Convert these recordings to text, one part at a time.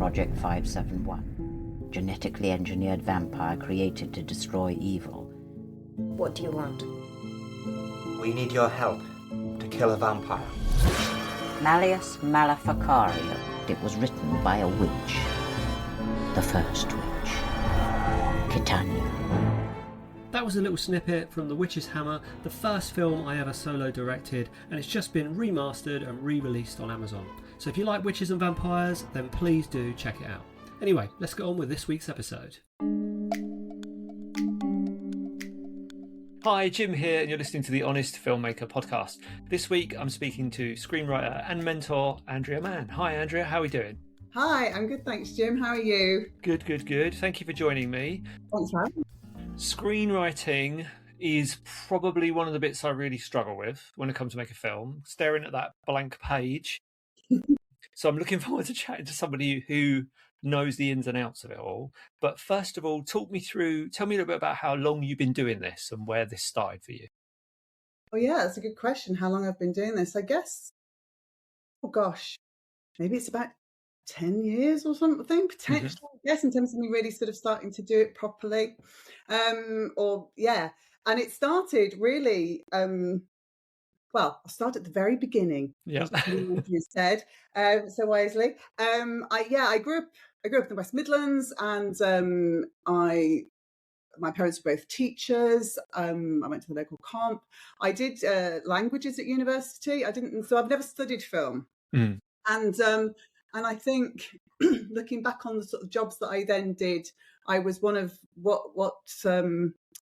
Project 571, genetically engineered vampire created to destroy evil. What do you want? We need your help to kill a vampire. Malleus Maleficario. It was written by a witch. The first witch. Titania. That was a little snippet from The Witch's Hammer, the first film I ever solo directed, and it's just been remastered and re-released on Amazon. So if you like witches and vampires, then please do check it out. Anyway, let's get on with this week's episode. Hi, Jim here, and you're listening to the Honest Filmmaker podcast. This week I'm speaking to screenwriter and mentor Andrea Mann. Hi Andrea, how are we doing? Hi, I'm good, thanks Jim. How are you? Good. Thank you for joining me. Thanks for having me. Screenwriting is probably one of the bits I really struggle with when it comes to make a film, staring at that blank page. So I'm looking forward to chatting to somebody who knows the ins and outs of it all. But first of all, tell me a little bit about how long you've been doing this and where this started for you. Oh yeah, that's a good question. How long I've been doing this? I guess, oh gosh, maybe it's about 10 years or something, potentially, I guess, in terms of me really sort of starting to do it properly. And it started really, well, I'll start at the very beginning. Yeah. As you said so wisely. I grew up in the West Midlands, and my parents were both teachers. I went to the local comp. I did languages at university. So I've never studied film. Mm. And I think looking back on the sort of jobs that I then did, I was one of what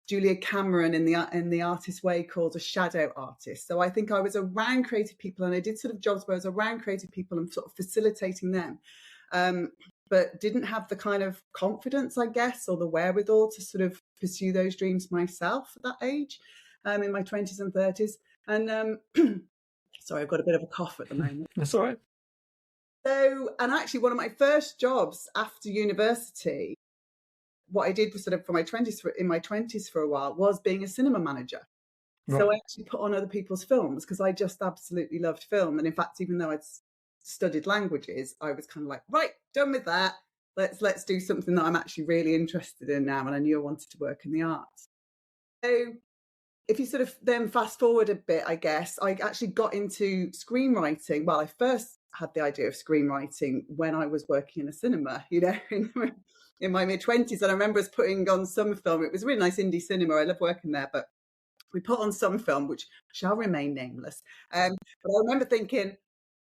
Julia Cameron in the Artist Way calls a shadow artist. So I think I was around creative people, and I did sort of jobs where I was around creative people and sort of facilitating them, but didn't have the kind of confidence, I guess, or the wherewithal to sort of pursue those dreams myself at that age, in my 20s and 30s. And sorry, I've got a bit of a cough at the moment. That's all right. So, and actually one of my first jobs after university, what I did was sort of in my 20s for a while, was being a cinema manager. Right. So I actually put on other people's films because I just absolutely loved film. And in fact, even though I'd studied languages, I was kind of like, right, done with that. Let's do something that I'm actually really interested in now. And I knew I wanted to work in the arts. So if you sort of then fast forward a bit, I guess, I actually got into screenwriting. Well, I first had the idea of screenwriting when I was working in a cinema, in my mid-20s. And I remember us putting on some film. It was a really nice indie cinema. I love working there, but we put on some film, which shall remain nameless. But I remember thinking,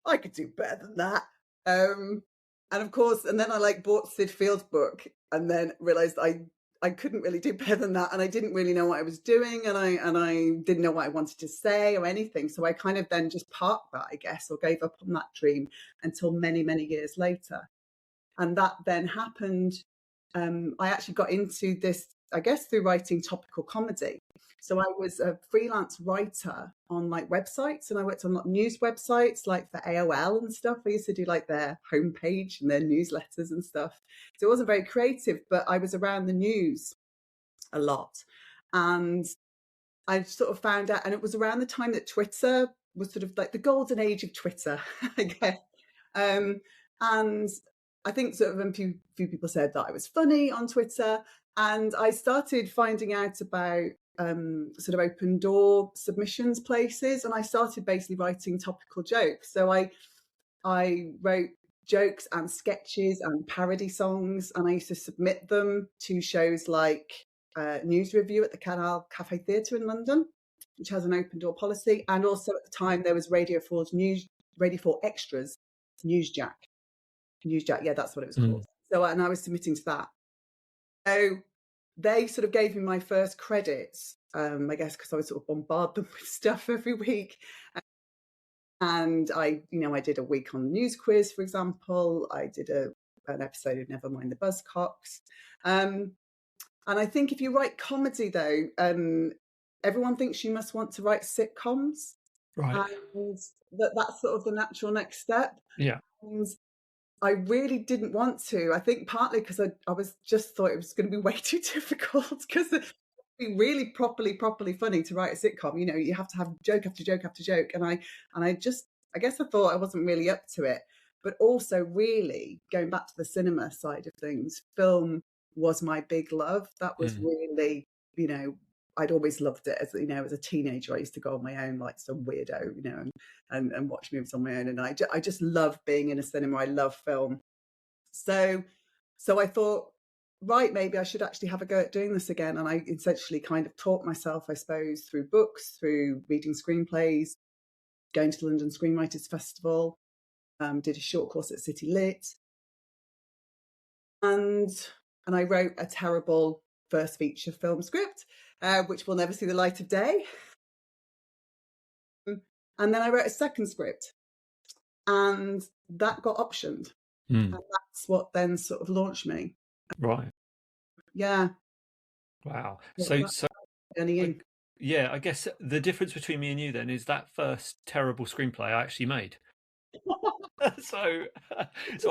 I could do better than that. And of course, and then I bought Sid Field's book and then realised I couldn't really do better than that. And I didn't really know what I was doing, and I didn't know what I wanted to say or anything. So I kind of then just parked that, I guess, or gave up on that dream until many, many years later. And that then happened. I actually got into this, I guess, through writing topical comedy. So I was a freelance writer on websites, and I worked on news websites for AOL and stuff. I used to do their homepage and their newsletters and stuff. So it wasn't very creative, but I was around the news a lot. And I sort of found out, and it was around the time that Twitter was sort of the golden age of Twitter, I guess. And I think sort of a few people said that I was funny on Twitter, and I started finding out about sort of open door submissions places, and I started basically writing topical jokes. So I wrote jokes and sketches and parody songs, and I used to submit them to shows like News Review at the Canal Cafe Theatre in London, which has an open door policy, and also at the time there was Radio 4 Extras Newsjack, yeah, that's what it was called. So, and I was submitting to that. So they sort of gave me my first credits, I guess, because I would sort of bombard them with stuff every week. And I did a week on the news quiz, for example. I did an episode of Never Mind the Buzzcocks. And I think if you write comedy, though, everyone thinks you must want to write sitcoms. Right. And that's sort of the natural next step. Yeah. And I really didn't want to. I think partly because I was just thought it was going to be way too difficult, because it'd be really properly funny to write a sitcom. You have to have joke after joke after joke. And I guess I thought I wasn't really up to it. but also really going back to the cinema side of things, film was my big love. That was really, you know, I'd always loved it as, you know, as a teenager. I used to go on my own like some weirdo, you know, and watch movies on my own. And I just love being in a cinema. I love film. So I thought, right, maybe I should actually have a go at doing this again. And I essentially kind of taught myself, I suppose, through books, through reading screenplays, going to the London Screenwriters Festival, did a short course at City Lit. And I wrote a terrible first feature film script, which will never see the light of day. And then I wrote a second script, and that got optioned. And that's what then sort of launched me. Right. Yeah. Wow. Yeah, So yeah, I guess the difference between me and you then is that first terrible screenplay I actually made. So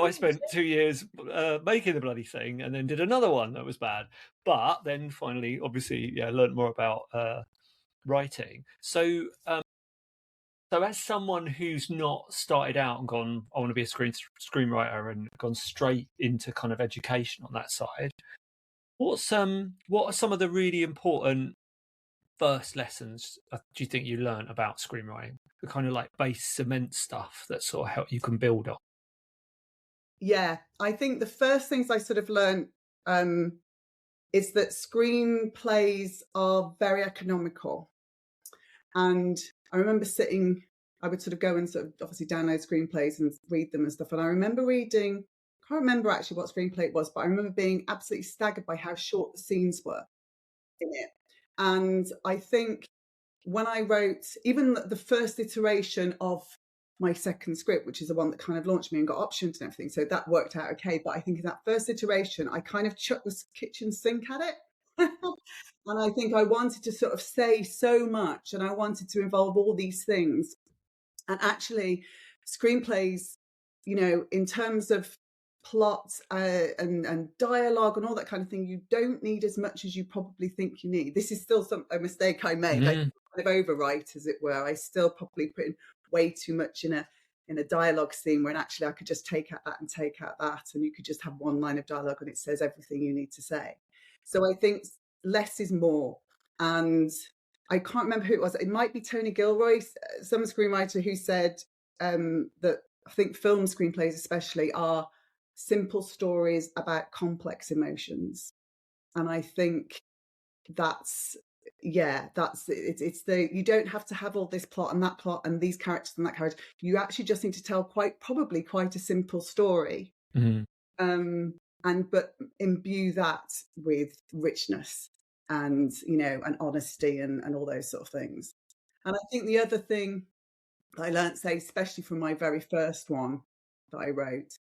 I spent 2 years making the bloody thing, and then did another one that was bad. But then finally, obviously, yeah, learned more about writing. So as someone who's not started out and gone, I want to be a screenwriter, and gone straight into kind of education on that side, what are some of the really important first lessons do you think you learned about screenwriting? The kind of like base cement stuff that sort of help you can build on. Yeah, I think the first things I sort of learned is that screenplays are very economical. And I remember I would sort of go and sort of obviously download screenplays and read them and stuff. And I remember reading, I can't remember actually what screenplay it was, but I remember being absolutely staggered by how short the scenes were in it. And I think when I wrote even the first iteration of my second script, which is the one that kind of launched me and got options and everything, so that worked out okay. But I think in that first iteration, I kind of chucked the kitchen sink at it. And I think I wanted to sort of say so much, and I wanted to involve all these things. And actually, screenplays, you know, in terms of plot and dialogue and all that kind of thing, you don't need as much as you probably think you need. This is still a mistake I made. I kind of overwrite, as it were. I still probably put in way too much in a dialogue scene, when actually I could just take out that and take out that, and you could just have one line of dialogue and it says everything you need to say. So I think less is more. And I can't remember who it was. It might be Tony Gilroy, some screenwriter, who said that I think film screenplays especially are simple stories about complex emotions. And I think it's you don't have to have all this plot and that plot and these characters and that character. You actually just need to tell probably quite a simple story. But imbue that with richness and, you know, and honesty and all those sort of things. And I think the other thing that I learned, say, especially from my very first one that I wrote,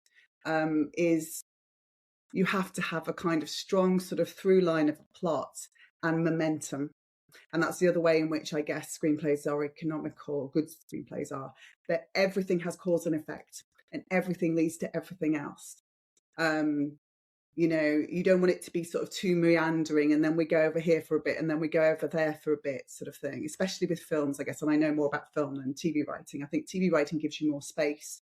is you have to have a kind of strong sort of through line of a plot and momentum. And that's the other way in which I guess screenplays are economical, good screenplays are, that everything has cause and effect and everything leads to everything else. You know, you don't want it to be sort of too meandering, and then we go over here for a bit and then we go over there for a bit, sort of thing, especially with films, I guess. And I know more about film than TV writing. I think TV writing gives you more space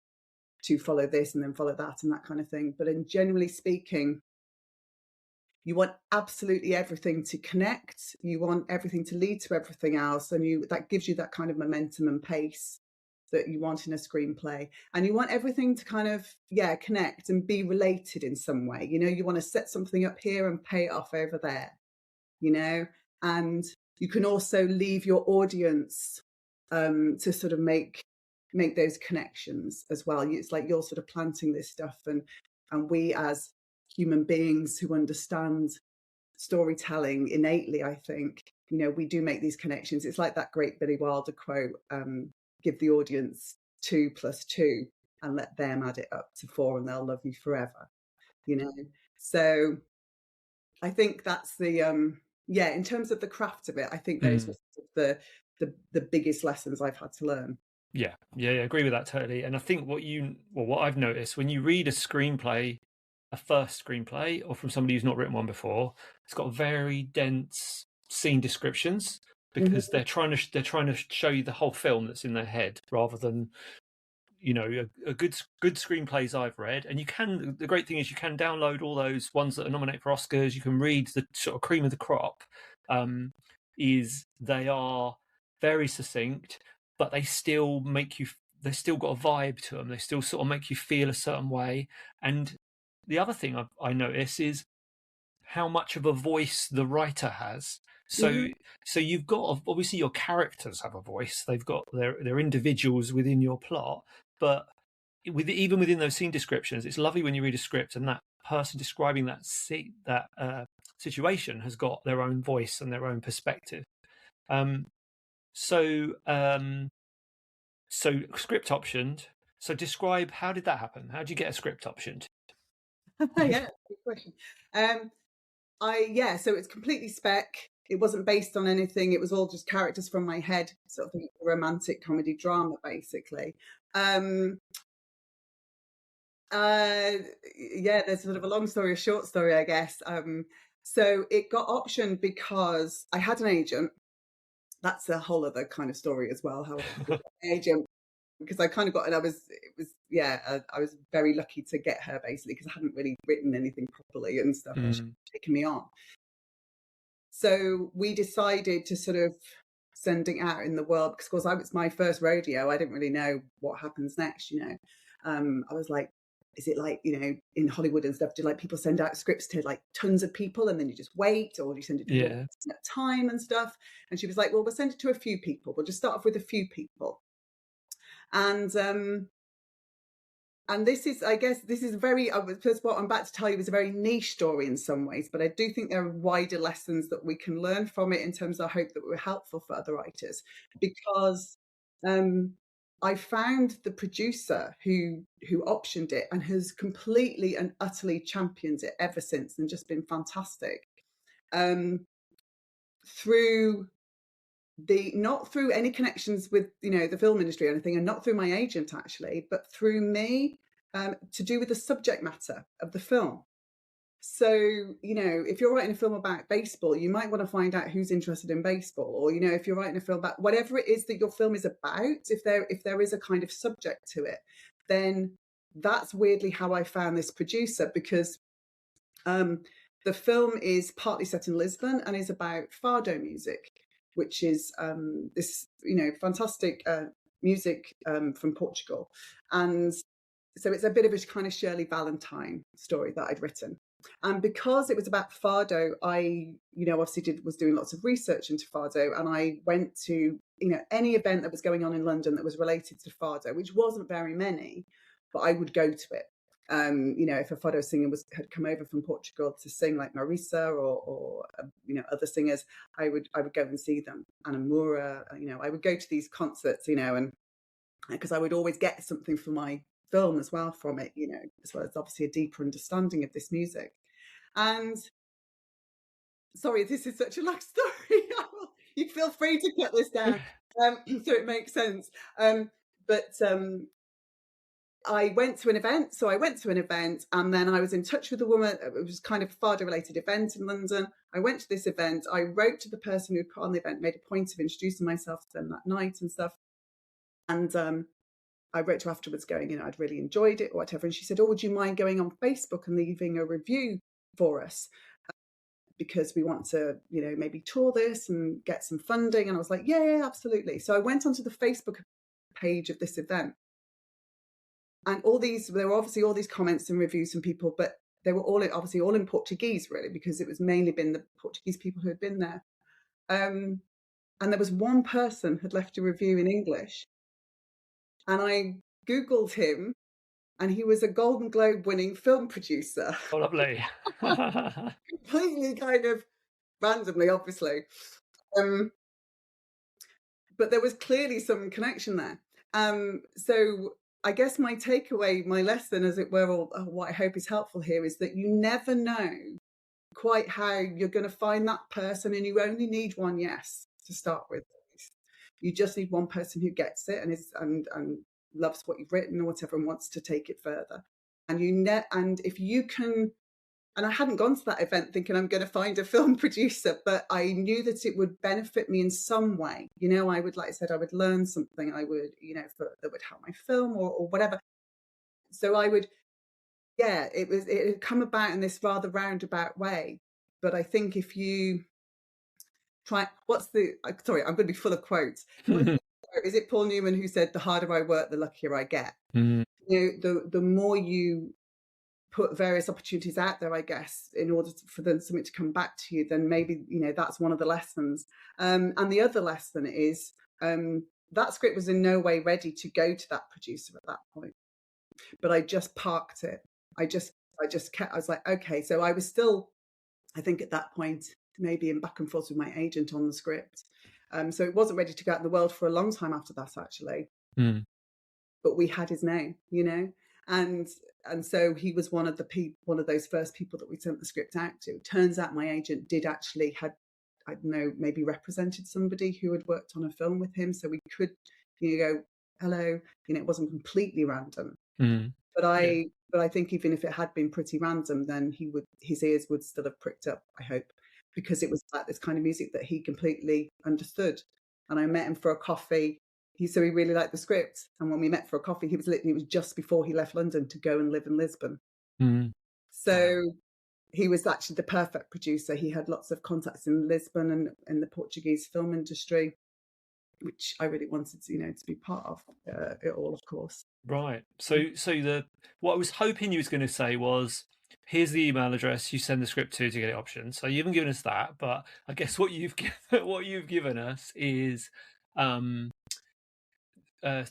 to follow this and then follow that and that kind of thing. But in generally speaking, you want absolutely everything to connect. You want everything to lead to everything else. And that gives you that kind of momentum and pace that you want in a screenplay. And you want everything to kind of, connect and be related in some way. You know, you want to set something up here and pay it off over there, you know, and you can also leave your audience to sort of make those connections as well. It's like you're sort of planting this stuff, and we as human beings who understand storytelling innately, I think, you know, we do make these connections. It's like that great Billy Wilder quote, give the audience 2 + 2 and let them add it up to 4 and they'll love you forever, you know. So I think that's the in terms of the craft of it, I think those are the biggest lessons I've had to learn. Yeah, I agree with that totally. And I think what I've noticed when you read a screenplay, a first screenplay, or from somebody who's not written one before, it's got very dense scene descriptions, because they're trying to show you the whole film that's in their head, rather than you know, a good screenplays I've read, and you can. The great thing is you can download all those ones that are nominated for Oscars. You can read the sort of cream of the crop. Is they are very succinct, but they still make you. They still got a vibe to them. They still sort of make you feel a certain way. And the other thing I notice is how much of a voice the writer has. So you've got, obviously your characters have a voice. They've got their individuals within your plot, but even within those scene descriptions, it's lovely when you read a script and that person describing that situation has got their own voice and their own perspective. So script optioned. So describe, how did that happen? How did you get a script optioned? Yeah, good question. So it's completely spec. It wasn't based on anything. It was all just characters from my head, sort of romantic comedy drama, basically. There's sort of a long story, a short story, I guess. So it got optioned because I had an agent. That's a whole other kind of story as well. How I got an agent, because I kind of got, and I was very lucky to get her, basically, because I hadn't really written anything properly and stuff. She had taken me on. So we decided to sort of send it out in the world, because of course it was my first rodeo. I didn't really know what happens next, you know. I was like, is it like, you know, in Hollywood and stuff, do like people send out scripts to like tons of people and then you just wait, or do you send it to people at time and stuff? And she was like, well, we'll send it to a few people. We'll just start off with a few people. And this is, I guess, this is very, first what I'm about to tell you is a very niche story in some ways, but I do think there are wider lessons that we can learn from it in terms of, I hope that we're helpful for other writers, because I found the producer who optioned it and has completely and utterly championed it ever since, and just been fantastic. Not through any connections with, you know, the film industry or anything, and not through my agent actually, but through me, to do with the subject matter of the film. So, you know, if you're writing a film about baseball, you might want to find out who's interested in baseball, or, you know, if you're writing a film about whatever it is that your film is about, if there is a kind of subject to it, then that's weirdly how I found this producer, because the film is partly set in Lisbon and is about fado music, which is this, you know, fantastic music from Portugal. And so it's a bit of a kind of Shirley Valentine story that I'd written. And because it was about fado, I, you know, obviously was doing lots of research into fado, and I went to, you know, any event that was going on in London that was related to fado, which wasn't very many, but I would go to it. You know, if a fado singer had come over from Portugal to sing, like Marisa or you know, other singers, I would go and see them. Anna Moura, you know, I would go to these concerts, you know, and because I would always get something for my film as well from it, you know, as well as obviously a deeper understanding of this music. And sorry, this is such a long story. You feel free to cut this down so it makes sense. I went to an event. So I went to an event, and then I was in touch with a woman. It was kind of a fado-related event in London. I went to this event. I wrote to the person who put on the event, made a point of introducing myself to them that night and stuff. And I wrote to her afterwards going, you know, I'd really enjoyed it or whatever. And she said, oh, would you mind going on Facebook and leaving a review for us? Because we want to, you know, maybe tour this and get some funding. And I was like, yeah, absolutely. So I went onto the Facebook page of this event. And there were obviously all these comments and reviews from people, but they were all in Portuguese, really, because it was mainly been the Portuguese people who had been there. And there was one person who had left a review in English. And I Googled him, and he was a Golden Globe winning film producer. Oh, lovely. Completely kind of randomly, obviously. But there was clearly some connection there. So I guess my takeaway, my lesson, as it were, or what I hope is helpful here, is that you never know quite how you're going to find that person, and you only need one yes to start with. You just need one person who gets it and loves what you've written or whatever, and wants to take it further. And if you can and I hadn't gone to that event thinking I'm going to find a film producer, but I knew that it would benefit me in some way. You know, I would, like I said, I would learn something. I would, you know, that would help my film or whatever. So I would, yeah, it had come about in this rather roundabout way. But I think if you try, sorry, I'm going to be full of quotes. Is it Paul Newman who said, "The harder I work, the luckier I get"? You know, the more you put various opportunities out there, I guess, in order for them something to come back to you, then maybe, you know, that's one of the lessons. And the other lesson is that script was in no way ready to go to that producer at that point, but I just parked it. I just kept, I was like, okay. So I was still, I think at that point, maybe in back and forth with my agent on the script. So it wasn't ready to go out in the world for a long time after that, actually. But we had his name, you know, and so he was one of those first people that we sent the script out to. Turns out my agent did actually I don't know, maybe represented somebody who had worked on a film with him, so we could, you know, go, hello, you know, it wasn't completely random. But I think even if it had been pretty random, then his ears would still have pricked up, I hope, because it was like this kind of music that he completely understood. And I met him for a coffee. So he really liked the script. And when we met for a coffee, it was just before he left London to go and live in Lisbon. So he was actually the perfect producer. He had lots of contacts in Lisbon and in the Portuguese film industry, which I really wanted to, you know, to be part of it all, of course. Right. So what I was hoping you was going to say was, here's the email address you send the script to get it optioned. So you haven't given us that, but I guess what you've given us is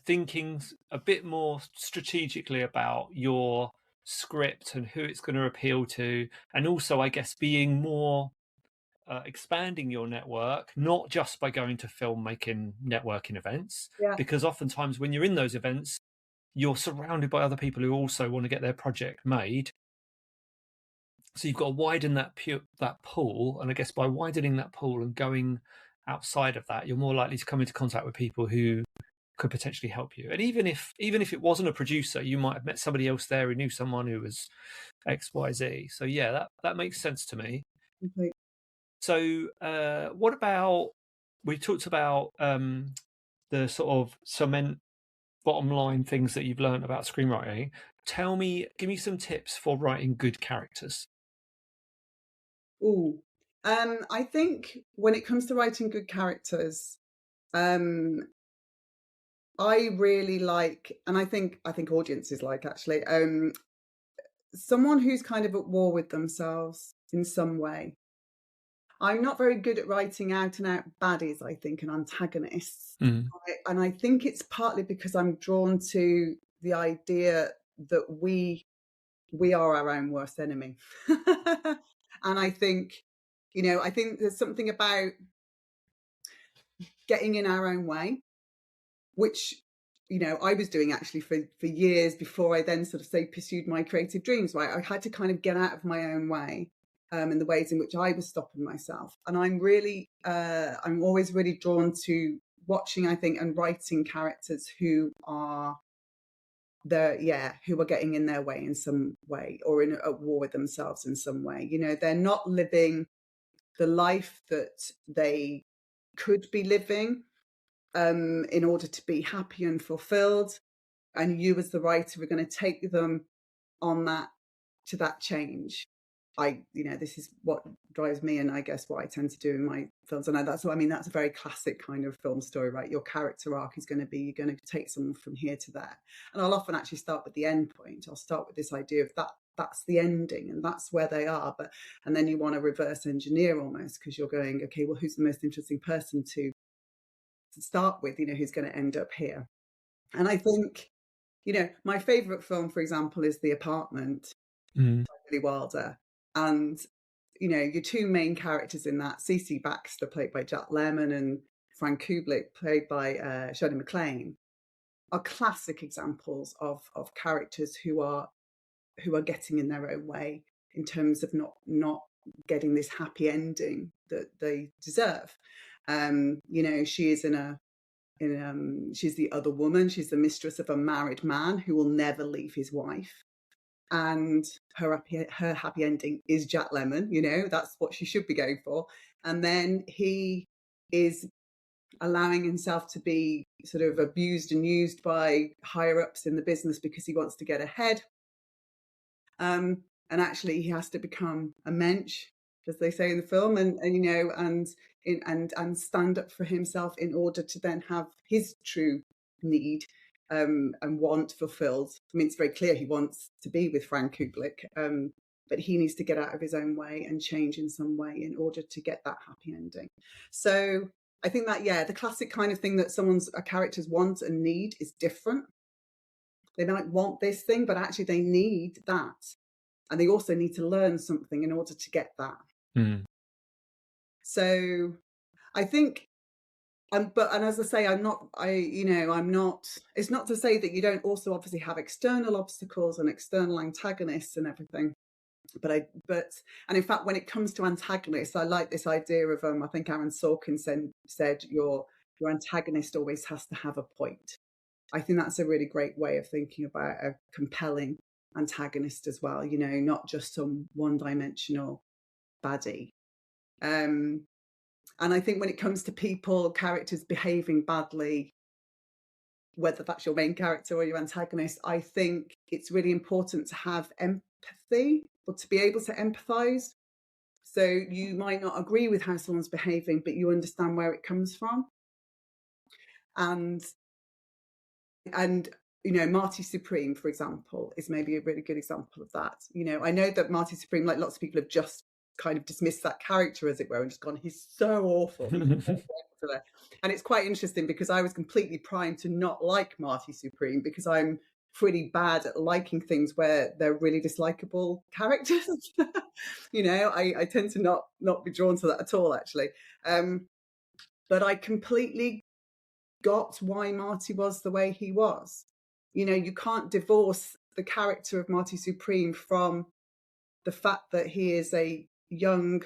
thinking a bit more strategically about your script and who it's going to appeal to, and also, I guess, being more expanding your network, not just by going to filmmaking networking events, because oftentimes when you're in those events, you're surrounded by other people who also want to get their project made. So you've got to widen that pool, and I guess by widening that pool and going outside of that, you're more likely to come into contact with people who could potentially help you. And even if it wasn't a producer, you might have met somebody else there who knew someone who was XYZ. So yeah, that makes sense to me. Okay. So what about, we talked about the sort of cement bottom line things that you've learned about screenwriting. Give me some tips for writing good characters. I think when it comes to writing good characters, I really like, and I think audiences like, actually, someone who's kind of at war with themselves in some way. I'm not very good at writing out and out baddies, I think, and antagonists. And I think it's partly because I'm drawn to the idea that we are our own worst enemy. And I think, you know, I think there's something about getting in our own way, which, you know, I was doing actually for years before I then sort of pursued my creative dreams, right? I had to kind of get out of my own way in the ways in which I was stopping myself. And I'm always really drawn to watching, I think, and writing characters who are getting in their way in some way, or at war with themselves in some way. You know, they're not living the life that they could be living in order to be happy and fulfilled. And you, as the writer, are going to take them on to that change. This is what drives me, and I guess what I tend to do in my films. And that's a very classic kind of film story, right? Your character arc is going to be, you're going to take someone from here to there. And I'll often actually start with the end point. I'll start with this idea of that's the ending and that's where they are. And then you want to reverse engineer almost, because you're going, okay, well, who's the most interesting person to start with, you know, who's going to end up here? And I think, you know, my favorite film, for example, is The Apartment by Billy Wilder. And, you know, your two main characters in that, C.C. Baxter, played by Jack Lemmon, and Frank Kubelik, played by Shirley MacLaine, are classic examples of characters who are getting in their own way in terms of not getting this happy ending that they deserve. You know, she is she's the other woman. She's the mistress of a married man who will never leave his wife. and her happy ending is Jack Lemmon, you know, that's what she should be going for. And then he is allowing himself to be sort of abused and used by higher ups in the business because he wants to get ahead. And actually he has to become a mensch, as they say in the film, and you know, and stand up for himself in order to then have his true need and want fulfilled. I mean, it's very clear he wants to be with Frank Kubelik, but he needs to get out of his own way and change in some way in order to get that happy ending. So I think that, yeah, the classic kind of thing that a characters want and need is different. They might want this thing, but actually they need that. And they also need to learn something in order to get that. Mm. So I think, and as I say, I'm not, it's not to say that you don't also obviously have external obstacles and external antagonists and everything. And in fact, when it comes to antagonists, I like this idea of, I think Aaron Sorkin said your antagonist always has to have a point. I think that's a really great way of thinking about a compelling antagonist as well, you know, not just some one-dimensional baddie. And I think when it comes to characters behaving badly, whether that's your main character or your antagonist, I think it's really important to have empathy or to be able to empathize. So you might not agree with how someone's behaving, but you understand where it comes from. And you know, Marty Supreme, for example, is maybe a really good example of that. You know, I know that Marty Supreme, like lots of people, have just kind of dismissed that character, as it were, and just gone, he's so awful. And it's quite interesting because I was completely primed to not like Marty Supreme because I'm pretty bad at liking things where they're really dislikable characters. You know, I tend to not be drawn to that at all, actually. But I completely got why Marty was the way he was. You know, you can't divorce the character of Marty Supreme from the fact that he is a young,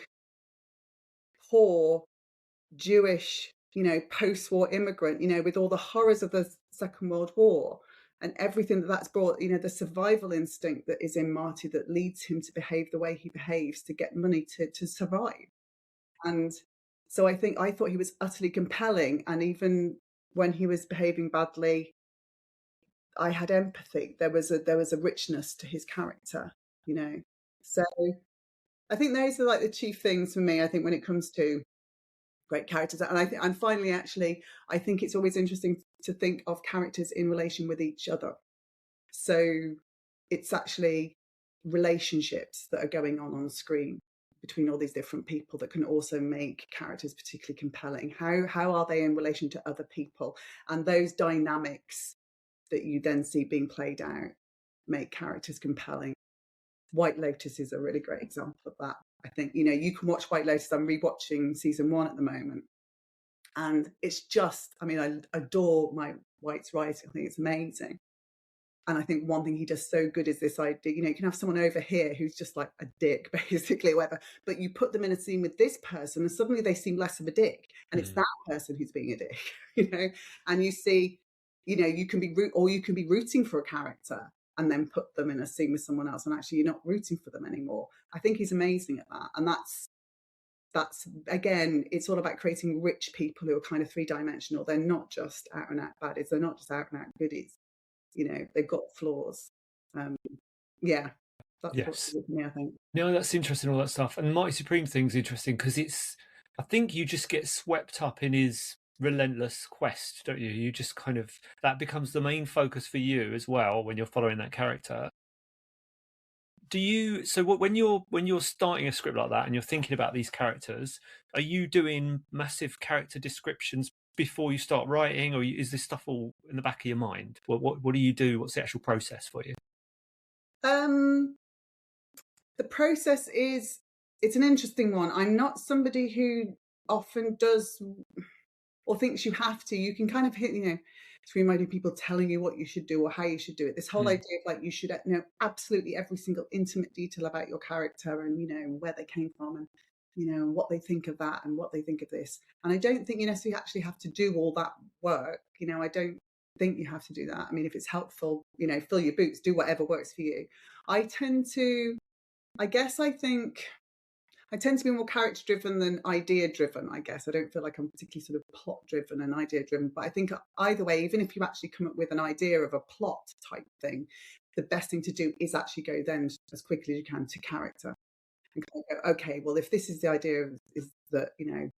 poor, Jewish, you know, post-war immigrant, you know, with all the horrors of the Second World War and everything that's brought, you know, the survival instinct that is in Marty that leads him to behave the way he behaves to get money to survive. And so I thought he was utterly compelling. And even when he was behaving badly, I had empathy. There was a richness to his character, you know. So I think those are like the chief things for me, I think, when it comes to great characters. And finally, actually, I think it's always interesting to think of characters in relation with each other. So it's actually relationships that are going on screen between all these different people that can also make characters particularly compelling. How are they in relation to other people? And those dynamics that you then see being played out make characters compelling. White Lotus is a really great example of that. I think, you know, you can watch White Lotus. I'm rewatching season 1 at the moment. And it's just, I mean, I adore Mike White's writing. I think it's amazing. And I think one thing he does so good is this idea, you know, you can have someone over here who's just like a dick, basically, or whatever, but you put them in a scene with this person and suddenly they seem less of a dick. And it's that person who's being a dick, you know, and you see, you know, you can be rooting for a character and then put them in a scene with someone else and actually you're not rooting for them anymore. I think he's amazing at that. And that's again, it's all about creating rich people who are kind of three-dimensional. They're not just out and out baddies. They're not just out and out goodies. You know, they've got flaws. Yeah, that's yes. what me, I think. No, that's interesting, all that stuff. And Marty Supreme thing's interesting because I think you just get swept up in his relentless quest, don't you? You just kind of, that becomes the main focus for you as well when you're following that character. When you're starting a script like that and you're thinking about these characters, are you doing massive character descriptions before you start writing, or is this stuff all in the back of your mind? What do you do? What's the actual process for you? The process it's an interesting one. I'm not somebody who often does or thinks you have to. You can kind of hit, you know, screenwriting people telling you what you should do or how you should do it. This whole idea of like you should know absolutely every single intimate detail about your character and, you know, where they came from and, you know, what they think of that and what they think of this. And I don't think you necessarily actually have to do all that work. You know, I don't think you have to do that. I mean, if it's helpful, you know, fill your boots, do whatever works for you. I tend to be more character driven than idea driven, I guess. I don't feel like I'm particularly sort of plot driven and idea driven, but I think either way, even if you actually come up with an idea of a plot type thing, the best thing to do is actually go then as quickly as you can to character. And go, okay, well, if this is the idea is that, you know,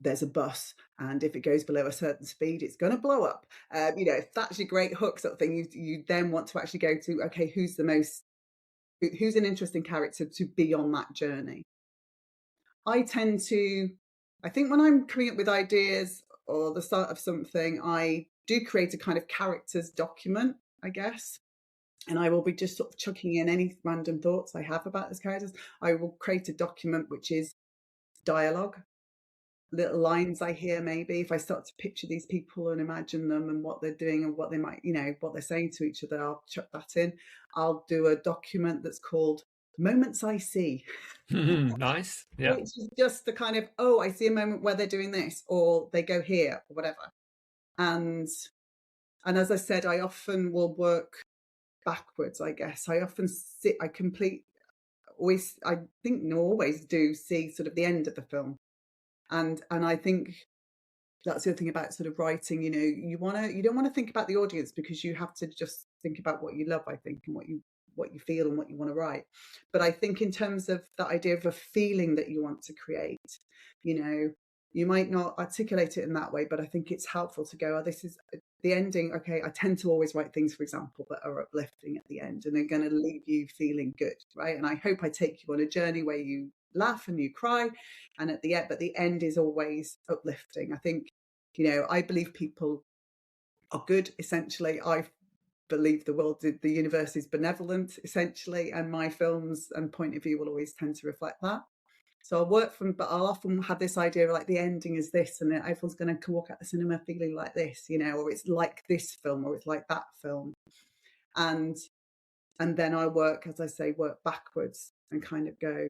there's a bus and if it goes below a certain speed, it's going to blow up. You know, if that's your great hook sort of thing, you then want to actually go to, okay, who's an interesting character to be on that journey. I think when I'm coming up with ideas or the start of something, I do create a kind of characters document, I guess. And I will be just sort of chucking in any random thoughts I have about those characters. I will create a document which is dialogue, little lines I hear maybe. If I start to picture these people and imagine them and what they're doing and what they might, you know, what they're saying to each other, I'll chuck that in. I'll do a document that's called Moments I See. Nice. Yeah. Which is just the kind of, oh, I see a moment where they're doing this, or they go here, or whatever. And as I said, I often will work backwards, I guess. I often always do see sort of the end of the film. And I think that's the other thing about sort of writing, you know, you don't want to think about the audience because you have to just think about what you love, I think, and what you feel and what you want to write. But I think in terms of the idea of a feeling that you want to create, you know, you might not articulate it in that way, but I think it's helpful to go, oh, this is the ending. Okay, I tend to always write things, for example, that are uplifting at the end and they're going to leave you feeling good, right? And I hope I take you on a journey where you laugh and you cry, and at the end, but the end is always uplifting. I think, you know, I believe people are good, essentially. I believe the universe is benevolent, essentially, and my films and point of view will always tend to reflect that. So I'll often have this idea of like the ending is this, and then everyone's going to walk out the cinema feeling like this, you know, or it's like this film, or it's like that film, and then I work backwards and kind of go,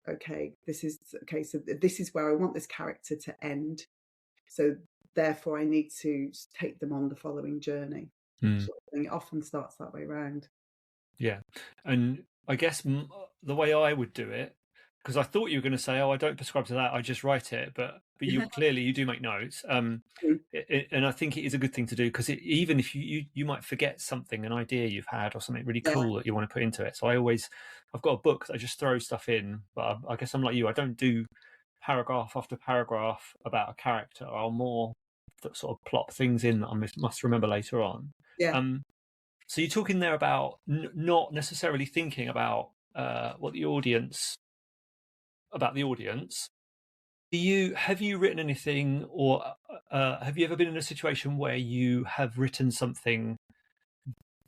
okay, so this is where I want this character to end. So therefore, I need to take them on the following journey. Sort of thing. It often starts that way around. Yeah, and I guess the way I would do it, because I thought you were going to say, "Oh, I don't prescribe to that. I just write it," but you do make notes, and I think it is a good thing to do because even if you might forget something, an idea you've had or something really cool that you want to put into it. So I've got a book that I just throw stuff in, but I guess I'm like you. I don't do paragraph after paragraph about a character. I'll more sort of plop things in that I must remember later on. Yeah. So you're talking there about not necessarily thinking about about the audience. Have you written anything, or have you ever been in a situation where you have written something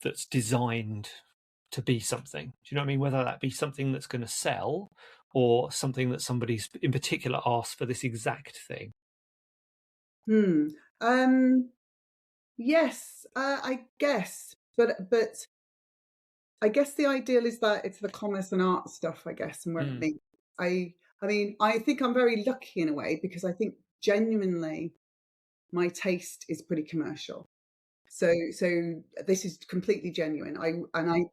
that's designed to be something? Do you know what I mean? Whether that be something that's going to sell or something that somebody's in particular asked for this exact thing. Yes, I guess, but I guess the ideal is that it's the commerce and art stuff, I guess, and where it means. I mean, I think I'm very lucky in a way because I think genuinely my taste is pretty commercial. So this is completely genuine.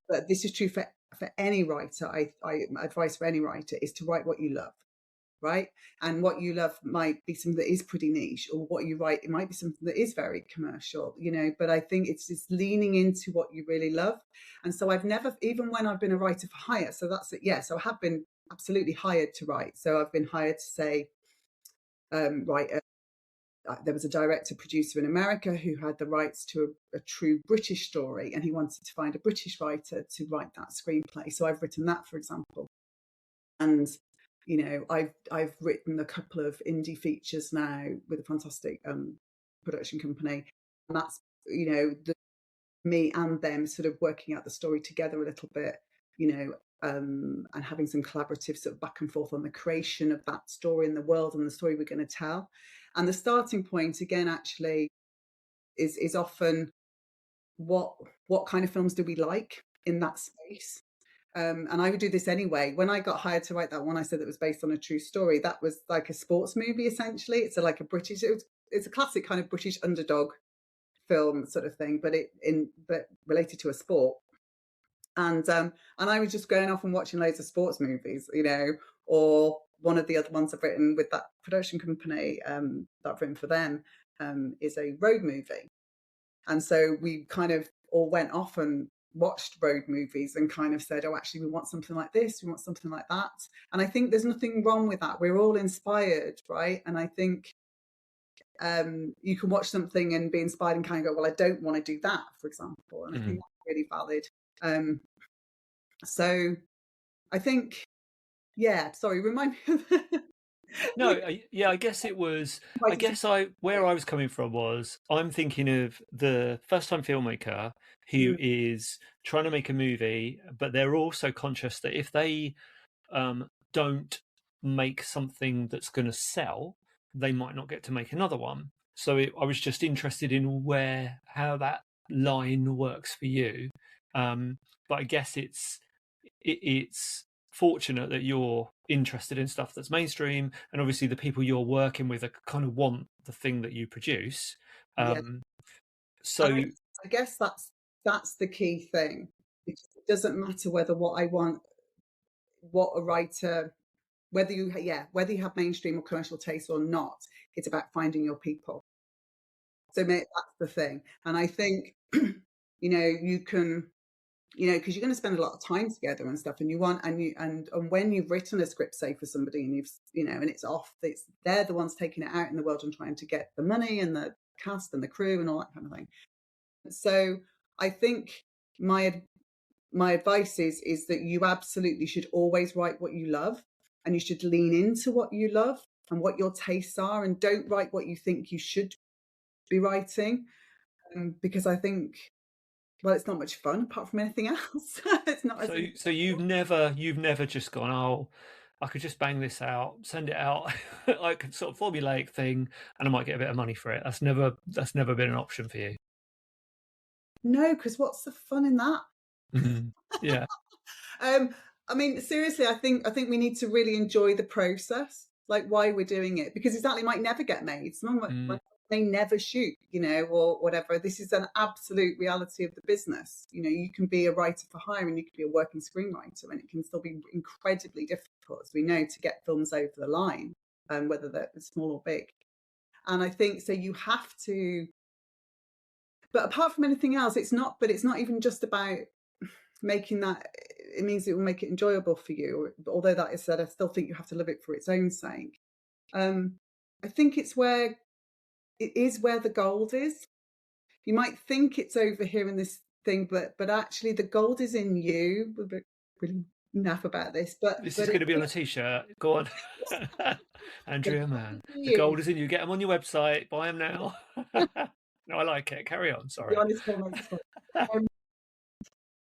But this is true for any writer. My advice for any writer is to write what you love, right? And what you love might be something that is pretty niche, or what you write, it might be something that is very commercial, you know, but I think it's just leaning into what you really love. And so I've never, even when I've been a writer for hire, so that's it. Yeah. So I have been absolutely hired to write. So I've been hired to say, write there was a director producer in America who had the rights to a true British story, and he wanted to find a British writer to write that screenplay. So I've written that, for example. And, you know, I've written a couple of indie features now with a fantastic production company. And that's, you know, me and them sort of working out the story together a little bit, you know, and having some collaborative sort of back and forth on the creation of that story in the world and the story we're going to tell. And the starting point, again, actually, is often what kind of films do we like in that space? And I would do this anyway. When I got hired to write that one, I said that was based on a true story. That was like a sports movie, essentially. It's it's a classic kind of British underdog film sort of thing, but related to a sport. And I was just going off and watching loads of sports movies, you know, or one of the other ones I've written with that production company that I've written for them is a road movie. And so we kind of all went off and watched road movies and kind of said, oh, actually, we want something like this, we want something like that. And I think there's nothing wrong with that. We're all inspired, right? And I think you can watch something and be inspired and kind of go, well, I don't want to do that, for example. And I think that's really valid. So I think, yeah, sorry, remind me of No, I guess it was. I guess where I was coming from was I'm thinking of the first-time filmmaker who is trying to make a movie, but they're also conscious that if they don't make something that's going to sell, they might not get to make another one. So I was just interested in how that line works for you. But I guess it's fortunate that you're interested in stuff that's mainstream, and obviously the people you're working with kind of want the thing that you produce. So I guess that's the key thing. It doesn't matter whether what I want, what a writer, whether you have mainstream or commercial taste or not. It's about finding your people. So that's the thing. And I think you know, you can, you know, because you're going to spend a lot of time together and stuff, and you want, and when you've written a script, say for somebody, and you've, you know, and it's off, they're the ones taking it out in the world and trying to get the money and the cast and the crew and all that kind of thing. So I think my advice is that you absolutely should always write what you love, and you should lean into what you love and what your tastes are, and don't write what you think you should be writing, because I think, well, it's not much fun apart from anything else. It's not. So you've never just gone, oh, I could just bang this out, send it out, like sort of formulaic thing, and I might get a bit of money for it. That's never been an option for you. No, because what's the fun in that? Yeah. I mean, seriously, I think we need to really enjoy the process, like why we're doing it, because exactly, it might never get made. Someone may never shoot, you know, or whatever. This is an absolute reality of the business. You know, you can be a writer for hire and you can be a working screenwriter, and it can still be incredibly difficult, as we know, to get films over the line, whether they're small or big. And I think so you have to, but apart from anything else, it's not even just about making that. It means it will make it enjoyable for you. Although that is said, I still think you have to love it for its own sake. I think it is where the gold is. You might think it's over here in this thing, but actually the gold is in you. We're really naff about this, but this is going to be on a t-shirt. Go on. Andrea Mann. The gold is in you. Get them on your website. Buy them now. No, I like it. Carry on. Sorry. The Honest Filmmaker.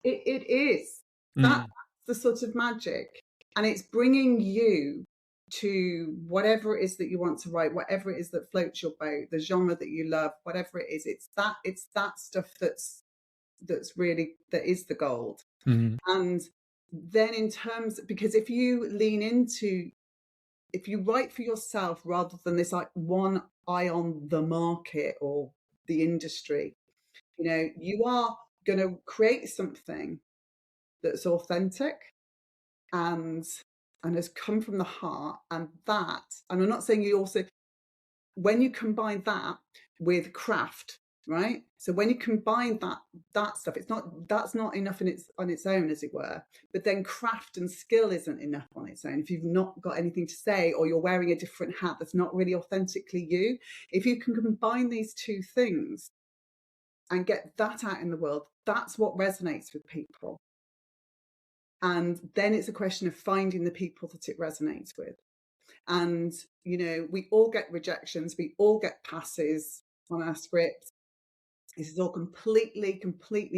It is. That's the sort of magic, and it's bringing you to whatever it is that you want to write, whatever it is that floats your boat, the genre that you love, whatever it is. It's that stuff that's really, that is the gold. And then in terms, because if you write for yourself rather than this like one eye on the market or the industry, you know, you are going to create something that's authentic and has come from the heart, and I'm not saying you also, when you combine that with craft, right? So when you combine that stuff, that's not enough on its own, as it were. But then craft and skill isn't enough on its own. If you've not got anything to say, or you're wearing a different hat that's not really authentically you, if you can combine these two things and get that out in the world, that's what resonates with people. And then it's a question of finding the people that it resonates with. And, you know, we all get rejections, we all get passes on our scripts. This is all completely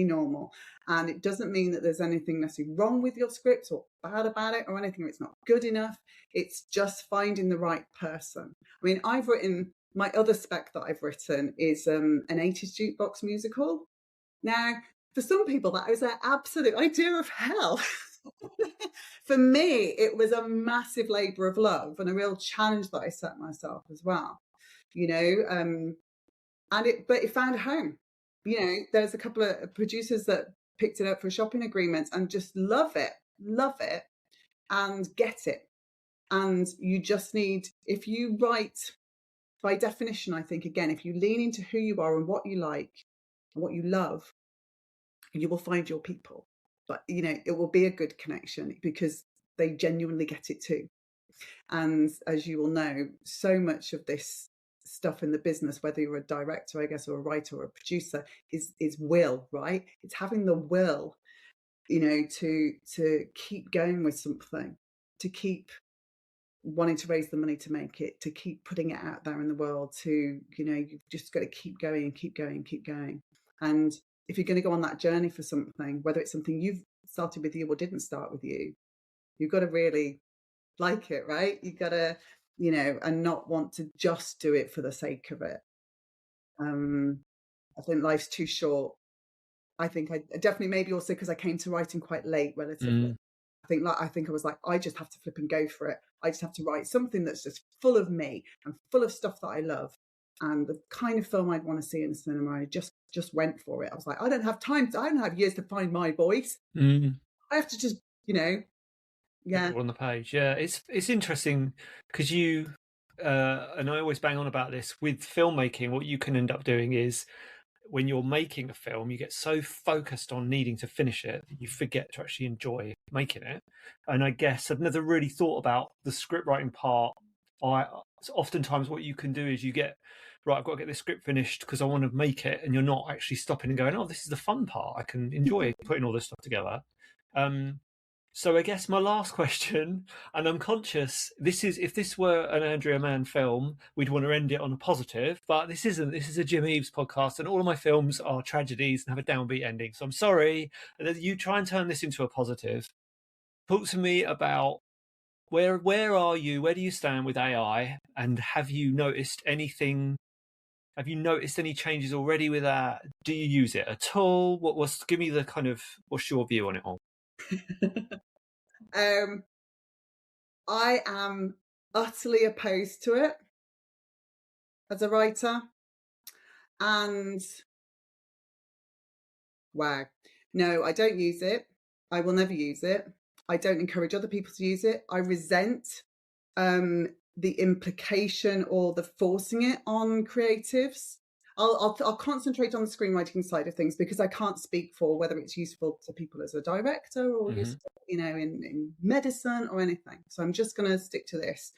normal. And it doesn't mean that there's anything necessarily wrong with your script or bad about it or anything, or it's not good enough. It's just finding the right person. I mean, I've written, my other spec that I've written is an 80s jukebox musical. Now, for some people, that was an absolute idea of hell. For me, it was a massive labour of love and a real challenge that I set myself as well, you know, but it found a home. there's a couple of producers that picked it up for shopping agreements and just love it, and get it. And you just need, if you write, by definition, I think, again, if you lean into who you are and what you like and what you love, you will find your people. But, it will be a good connection because they genuinely get it too. And as you will know, so much of this stuff in the business, whether you're a director, I guess, or a writer or a producer, is will, right? It's having the will, to keep going with something, to keep wanting to raise the money to make it, to keep putting it out there in the world, to, you've just got to keep going and keep going and keep going. And if you're going to go on that journey for something, whether it's something you've started with you or didn't start with you, you've got to really like it, right? You've got to, and not want to just do it for the sake of it. I think life's too short. I think I definitely, maybe also because I came to writing quite late relatively. I think I was like, I just have to flip and go for it. I just have to write something that's just full of me and full of stuff that I love. And the kind of film I'd want to see in the cinema, I just went for it. I was like, I don't have years to find my voice. I have to just, on the page. Yeah, it's interesting because you and I always bang on about this with filmmaking. What you can end up doing is, when you're making a film, you get so focused on needing to finish it that you forget to actually enjoy making it. And I guess I've never really thought about the script writing part. Oftentimes what you can do is you get, right, I've got to get this script finished because I want to make it, and you're not actually stopping and going, oh, this is the fun part. I can enjoy putting all this stuff together. So I guess my last question, and I'm conscious, if this were an Andrea Mann film, we'd want to end it on a positive, but this isn't. This is a Jim Eves podcast, and all of my films are tragedies and have a downbeat ending. So I'm sorry. You try and turn this into a positive. Talk to me about where are you? Where do you stand with AI? And have you noticed anything? Have you noticed any changes already with that? Do you use it at all? Give me the kind of, what's your view on it all? I am utterly opposed to it as a writer, and wow, no, I don't use it. I will never use it. I don't encourage other people to use it. I resent the implication or the forcing it on creatives. I'll concentrate on the screenwriting side of things because I can't speak for whether it's useful to people as a director or useful, in medicine or anything. So I'm just going to stick to this.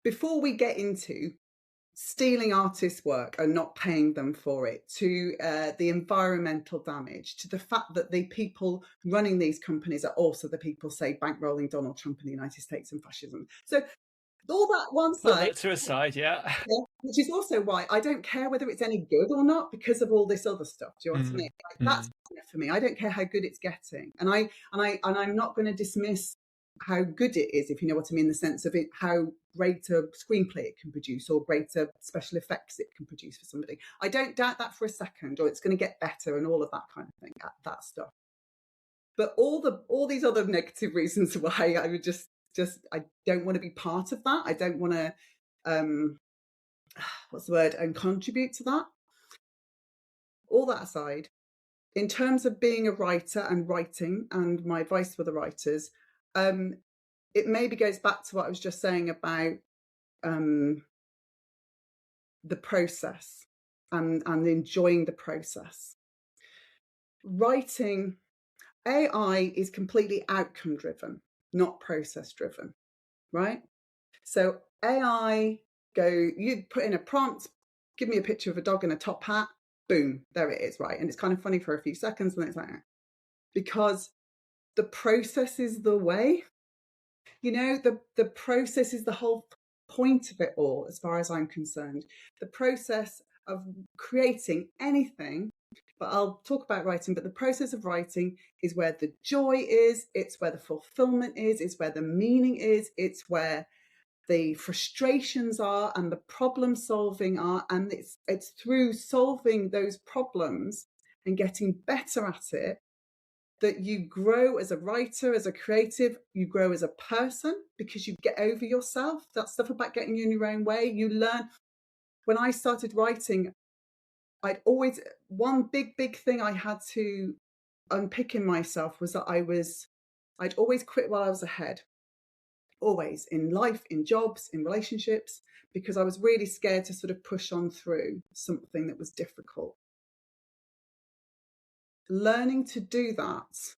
Before we get into stealing artists' work and not paying them for it, to the environmental damage, to the fact that the people running these companies are also the people, say, bankrolling Donald Trump in the United States and fascism. So all that one side. Put that to a side, yeah. Which is also why I don't care whether it's any good or not because of all this other stuff. Do you know what I mean? That's for me. I don't care how good it's getting, and I'm not going to dismiss how good it is, if you know what I mean, in the sense of it, how great a screenplay it can produce or greater special effects it can produce for somebody. I don't doubt that for a second, or it's going to get better and all of that kind of thing, that stuff. But all these other negative reasons why I would just I don't want to be part of that. I don't want to and contribute to that. All that aside, in terms of being a writer and writing, and my advice for the writers, it maybe goes back to what I was just saying about the process and enjoying the process. Writing, AI is completely outcome driven, not process driven, right? So AI, you put in a prompt, give me a picture of a dog in a top hat, boom, there it is, right? And it's kind of funny for a few seconds, and then it's like, because the process is the way, the process is the whole point of it all, as far as I'm concerned. The process of creating anything, but I'll talk about writing, but the process of writing is where the joy is, it's where the fulfillment is, it's where the meaning is, it's where the frustrations are and the problem solving are, and it's through solving those problems and getting better at it that you grow as a writer, as a creative, you grow as a person because you get over yourself. That stuff about getting in your own way, you learn. When I started writing, one big thing I had to unpick in myself was that I'd always quit while I was ahead. Always, in life, in jobs, in relationships, because I was really scared to sort of push on through something that was difficult. Learning to do that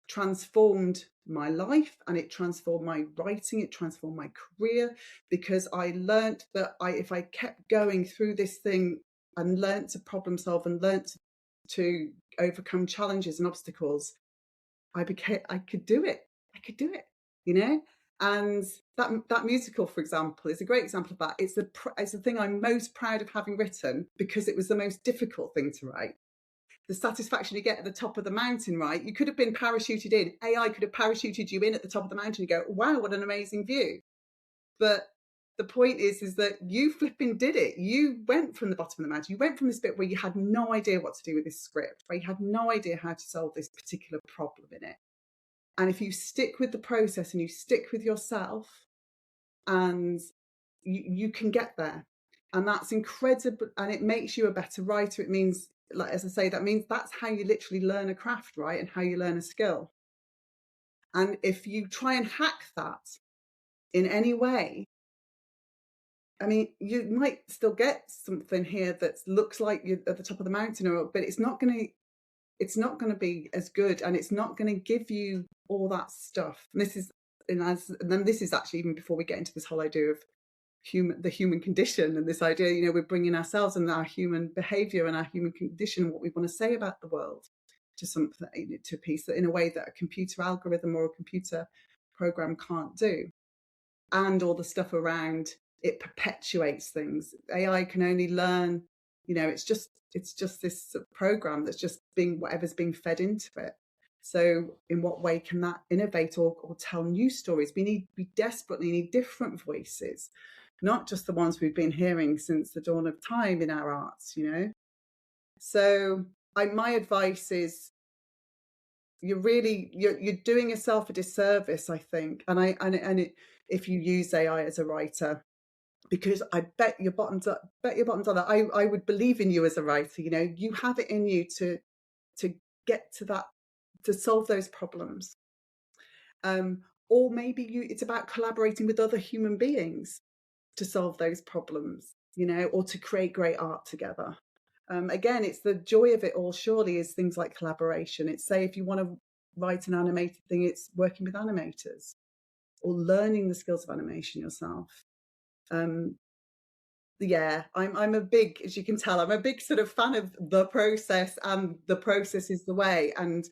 transformed my life, and it transformed my writing, it transformed my career, because I learnt that if I kept going through this thing and learnt to problem solve and learnt to overcome challenges and obstacles, I could do it. I could do it, you know? And that musical, for example, is a great example of that. It's the thing I'm most proud of having written, because it was the most difficult thing to write. The satisfaction you get at the top of the mountain, right? You could have been parachuted in. AI could have parachuted you in at the top of the mountain and go, wow, what an amazing view. But the point is that you flipping did it. You went from the bottom of the mountain. You went from this bit where you had no idea what to do with this script, where you had no idea how to solve this particular problem in it. And if you stick with the process and you stick with yourself, and you can get there. And that's incredible. And it makes you a better writer. It means, like, as I say, that means that's how you literally learn a craft, right? And how you learn a skill. And if you try and hack that in any way, I mean, you might still get something here that looks like you're at the top of the mountain, but it's not going to be as good, and it's not going to give you all that stuff. And then this is actually even before we get into this whole idea of the human condition, and this idea, you know, we're bringing ourselves and our human behavior and our human condition and what we want to say about the world to something, to a piece, that in a way that a computer algorithm or a computer program can't do. And all the stuff around it perpetuates things. AI can only learn, you know, it's just this program that's just whatever's being fed into it. So in what way can that innovate or tell new stories? We desperately need different voices, not just the ones we've been hearing since the dawn of time in our arts, you know. So my advice is, you're doing yourself a disservice, I think, if you use AI as a writer, because I bet your bottoms up that I would believe in you as a writer. You know, you have it in you to get to that, to solve those problems. Or maybe it's about collaborating with other human beings to solve those problems, you know, or to create great art together. Again, it's the joy of it all, surely, is things like collaboration. It's, say, if you want to write an animated thing, it's working with animators or learning the skills of animation yourself. Yeah, I'm a big, as you can tell, I'm a big sort of fan of the process, and the process is the way. And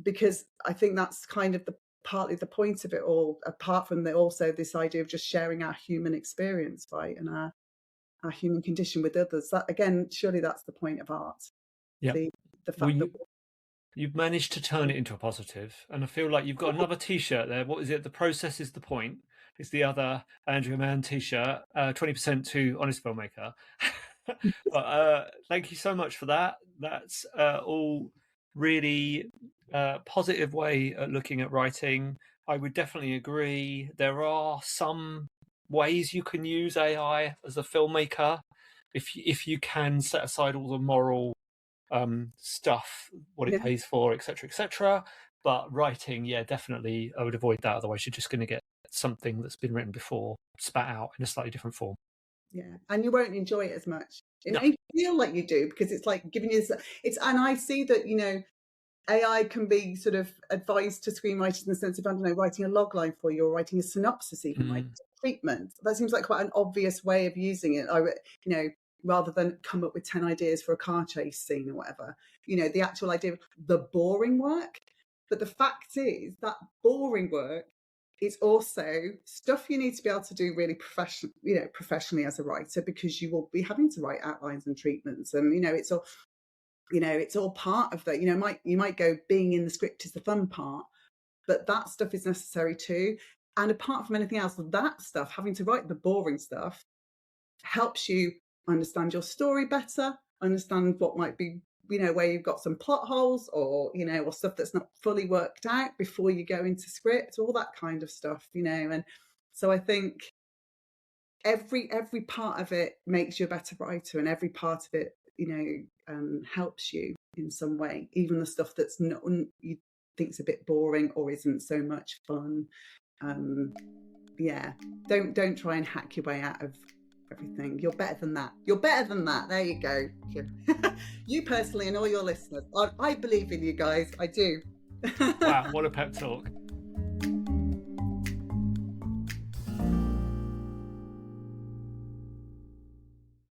because I think that's kind of partly the point of it all, apart from also this idea of just sharing our human experience, right, and our human condition with others. That, again, surely that's the point of art. Yeah. The fact that you've managed to turn it into a positive, and I feel like you've got another T-shirt there. What is it? The process is the point. It's the other Andrea Mann T-shirt. 20% to Honest Filmmaker. But thank you so much for that. That's all really positive way at looking at writing. I would definitely agree. There are some ways you can use AI as a filmmaker if you can set aside all the moral stuff, what it pays for, etc. But writing, yeah, definitely I would avoid that. Otherwise you're just going to get something that's been written before spat out in a slightly different form. Yeah, and you won't enjoy it as much. It may feel like you do, because it's like giving you it's, and I see that, you know, AI can be sort of advised to screenwriters in the sense of, I don't know, writing a log line for you, or writing a synopsis, even like treatment. That seems like quite an obvious way of using it. You know, rather than come up with 10 ideas for a car chase scene or whatever, you know, the actual idea of the boring work. But the fact is that boring work is also stuff you need to be able to do really professionally as a writer, because you will be having to write outlines and treatments, and it's all part of that. You might go, being in the script is the fun part, but that stuff is necessary too. And apart from anything else, that stuff, having to write the boring stuff, helps you understand your story better, understand what might be, where you've got some plot holes, or stuff that's not fully worked out before you go into script, all that kind of stuff, and so I think every part of it makes you a better writer, and every part of it helps you in some way, even the stuff that's not you think's a bit boring or isn't so much fun. Don't try and hack your way out of everything. You're better than that. There you go. You personally and all your listeners. I believe in you guys. I do. Wow, what a pep talk.